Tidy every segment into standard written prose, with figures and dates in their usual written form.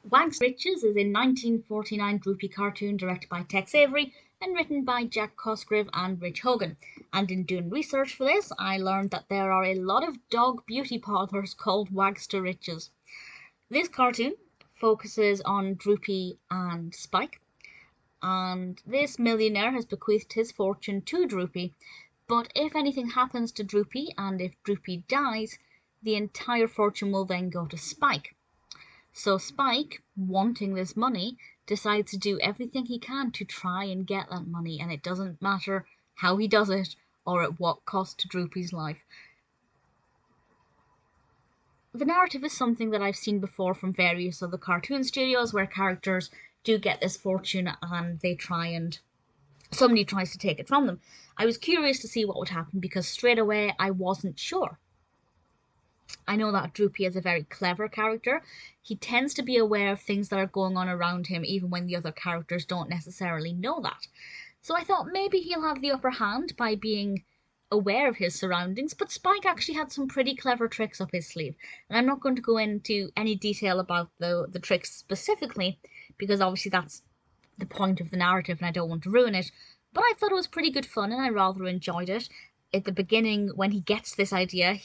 Wags Riches is a 1949 Droopy cartoon directed by Tex Avery and written by Jack Cosgrave and Rich Hogan. And in doing research for this, I learned that there are a lot of dog beauty parlors called Wags to Riches. This cartoon focuses on Droopy and Spike, and this millionaire has bequeathed his fortune to Droopy. But if anything happens to Droopy and if Droopy dies, the entire fortune will then go to Spike. So Spike, wanting this money, decides to do everything he can to try and get that money, and it doesn't matter how he does it or at what cost to Droopy's life. The narrative is something that I've seen before from various other cartoon studios where characters do get this fortune and they try and somebody tries to take it from them. I was curious to see what would happen because straight away I wasn't sure. I know that Droopy is a very clever character. He tends to be aware of things that are going on around him even when the other characters don't necessarily know that. So I thought maybe he'll have the upper hand by being aware of his surroundings, but Spike actually had some pretty clever tricks up his sleeve. And I'm not going to go into any detail about the tricks specifically, because obviously that's the point of the narrative and I don't want to ruin it. But I thought it was pretty good fun and I rather enjoyed it. At the beginning, when he gets this idea, I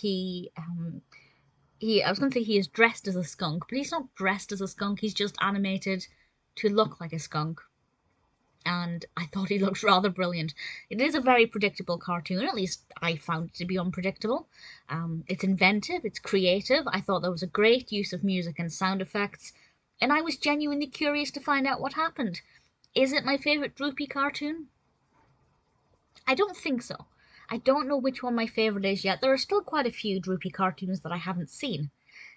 was going to say he is dressed as a skunk, but he's not dressed as a skunk, he's just animated to look like a skunk. And I thought he looked rather brilliant. It is a very predictable cartoon, at least I found it to be unpredictable. It's inventive, it's creative. I thought there was a great use of music and sound effects, and I was genuinely curious to find out what happened. Is it my favourite Droopy cartoon? I don't think so. I don't know which one my favourite is yet. There are still quite a few Droopy cartoons that I haven't seen,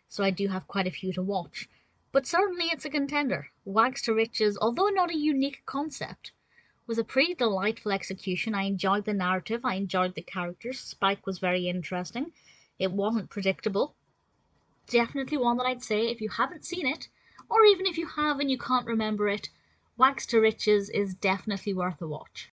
so I do have quite a few to watch. But certainly it's a contender. Wags to Riches, although not a unique concept, was a pretty delightful execution. I enjoyed the narrative, I enjoyed the characters. Spike was very interesting. It wasn't predictable. Definitely one that I'd say if you haven't seen it, or even if you have and you can't remember it, Wags to Riches is definitely worth a watch.